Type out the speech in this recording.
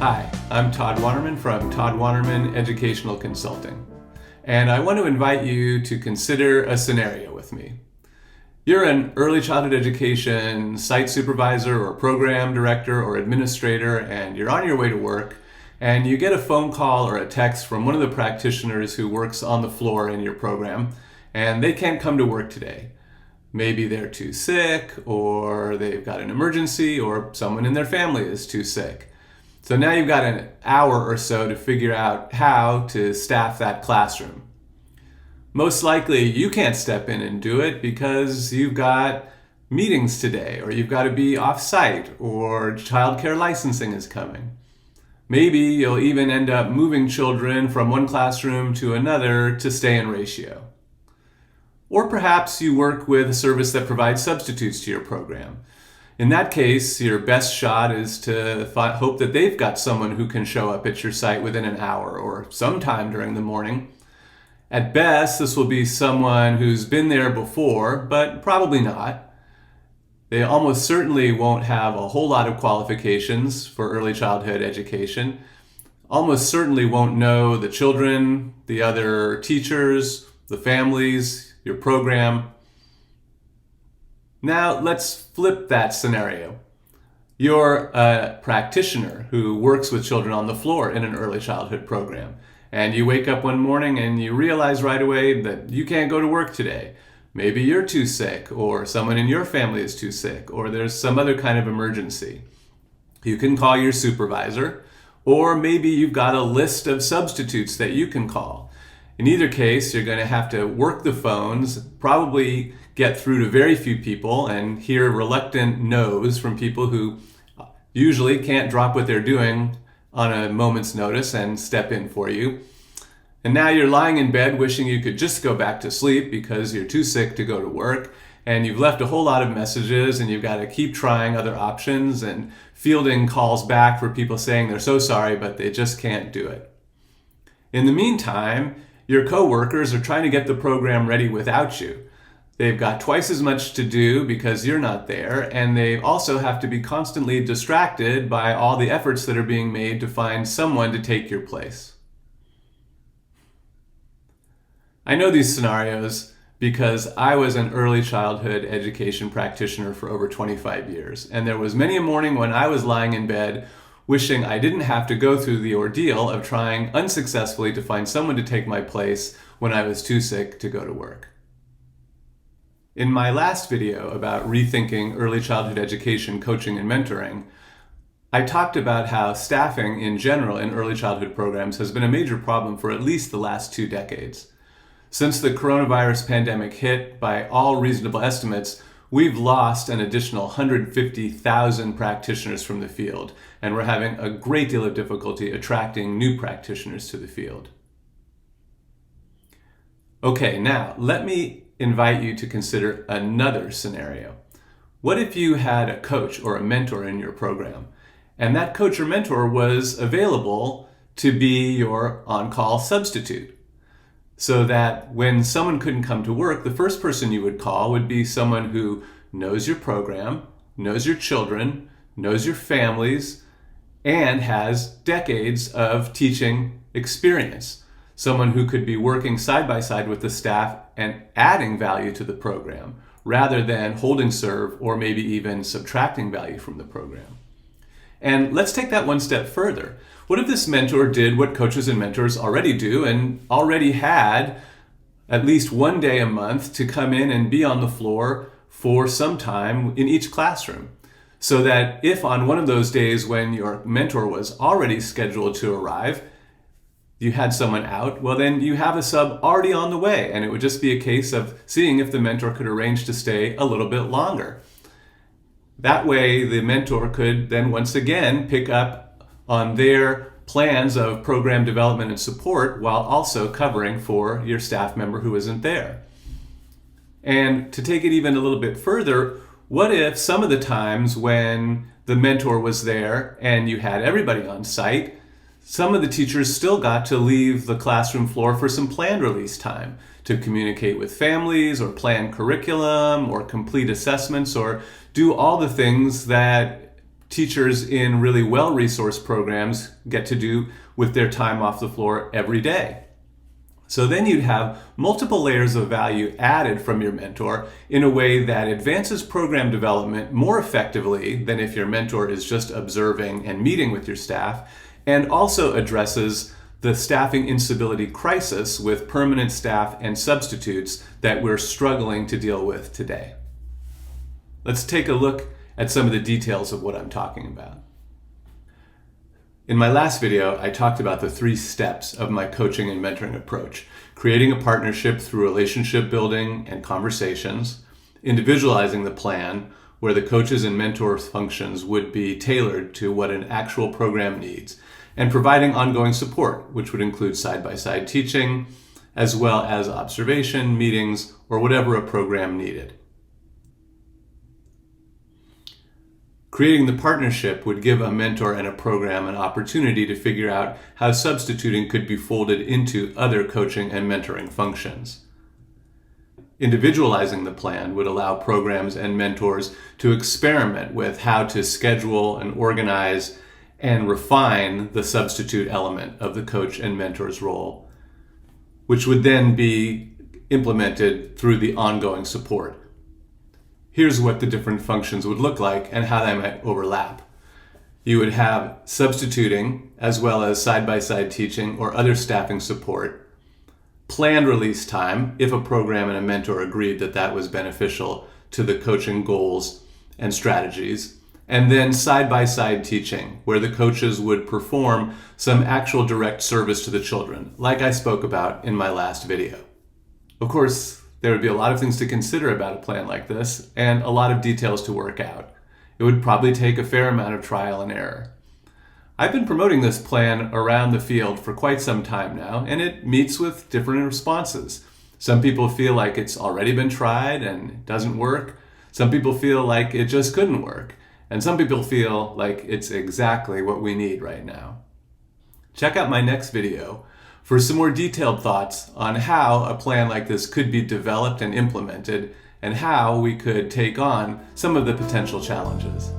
Hi, I'm Todd Waterman from Todd Waterman Educational Consulting, and I want to invite you to consider a scenario with me. You're an early childhood education site supervisor or program director or administrator, and you're on your way to work, and you get a phone call or a text from one of the practitioners who works on the floor in your program, and they can't come to work today. Maybe they're too sick, or they've got an emergency, or someone in their family is too sick. So now you've got an hour or so to figure out how to staff that classroom. Most likely you can't step in and do it because you've got meetings today, or you've got to be off-site, or childcare licensing is coming. Maybe you'll even end up moving children from one classroom to another to stay in ratio. Or perhaps you work with a service that provides substitutes to your program. In that case, your best shot is to hope that they've got someone who can show up at your site within an hour or sometime during the morning. At best, this will be someone who's been there before, but probably not. They almost certainly won't have a whole lot of qualifications for early childhood education. Almost certainly won't know the children, the other teachers, the families, your program. Now let's flip that scenario. You're a practitioner who works with children on the floor in an early childhood program, and you wake up one morning and you realize right away that you can't go to work today. Maybe you're too sick, or someone in your family is too sick, or there's some other kind of emergency. You can call your supervisor, or maybe you've got a list of substitutes that you can call. In either case, you're going to have to work the phones, probably get through to very few people, and hear reluctant no's from people who usually can't drop what they're doing on a moment's notice and step in for you. And now you're lying in bed wishing you could just go back to sleep because you're too sick to go to work, and you've left a whole lot of messages, and you've got to keep trying other options and fielding calls back for people saying they're so sorry but they just can't do it. In the meantime, your coworkers are trying to get the program ready without you. They've got twice as much to do because you're not there, and they also have to be constantly distracted by all the efforts that are being made to find someone to take your place. I know these scenarios because I was an early childhood education practitioner for over 25 years, and there was many a morning when I was lying in bed wishing I didn't have to go through the ordeal of trying unsuccessfully to find someone to take my place when I was too sick to go to work. In my last video about rethinking early childhood education, coaching, and mentoring, I talked about how staffing in general in early childhood programs has been a major problem for at least the last 2 decades. Since the coronavirus pandemic hit, by all reasonable estimates, we've lost an additional 150,000 practitioners from the field, and we're having a great deal of difficulty attracting new practitioners to the field. Okay, now let me invite you to consider another scenario. What if you had a coach or a mentor in your program, and that coach or mentor was available to be your on-call substitute? So that when someone couldn't come to work, the first person you would call would be someone who knows your program, knows your children, knows your families, and has decades of teaching experience. Someone who could be working side by side with the staff and adding value to the program, rather than holding serve or maybe even subtracting value from the program. And let's take that one step further. What if this mentor did what coaches and mentors already do and already had at least one day a month to come in and be on the floor for some time in each classroom? So that if on one of those days when your mentor was already scheduled to arrive, you had someone out, well then you have a sub already on the way, and it would just be a case of seeing if the mentor could arrange to stay a little bit longer. That way the mentor could then once again pick up on their plans of program development and support while also covering for your staff member who isn't there. And to take it even a little bit further, what if some of the times when the mentor was there and you had everybody on site, some of the teachers still got to leave the classroom floor for some planned release time to communicate with families or plan curriculum or complete assessments or do all the things that teachers in really well-resourced programs get to do with their time off the floor every day. So then you'd have multiple layers of value added from your mentor in a way that advances program development more effectively than if your mentor is just observing and meeting with your staff, and also addresses the staffing instability crisis with permanent staff and substitutes that we're struggling to deal with today. Let's take a look at some of the details of what I'm talking about. In my last video, I talked about the 3 steps of my coaching and mentoring approach: creating a partnership through relationship building and conversations, individualizing the plan where the coaches and mentors functions would be tailored to what an actual program needs, and providing ongoing support, which would include side-by-side teaching, as well as observation, meetings, or whatever a program needed. Creating the partnership would give a mentor and a program an opportunity to figure out how substituting could be folded into other coaching and mentoring functions. Individualizing the plan would allow programs and mentors to experiment with how to schedule and organize and refine the substitute element of the coach and mentor's role, which would then be implemented through the ongoing support. Here's what the different functions would look like and how they might overlap. You would have substituting as well as side-by-side teaching or other staffing support, planned release time if a program and a mentor agreed that that was beneficial to the coaching goals and strategies, and then side-by-side teaching where the coaches would perform some actual direct service to the children, like I spoke about in my last video. Of course, there would be a lot of things to consider about a plan like this and a lot of details to work out. It would probably take a fair amount of trial and error. I've been promoting this plan around the field for quite some time now, and it meets with different responses. Some people feel like it's already been tried and it doesn't work. Some people feel like it just couldn't work. And some people feel like it's exactly what we need right now. Check out my next video for some more detailed thoughts on how a plan like this could be developed and implemented, and how we could take on some of the potential challenges.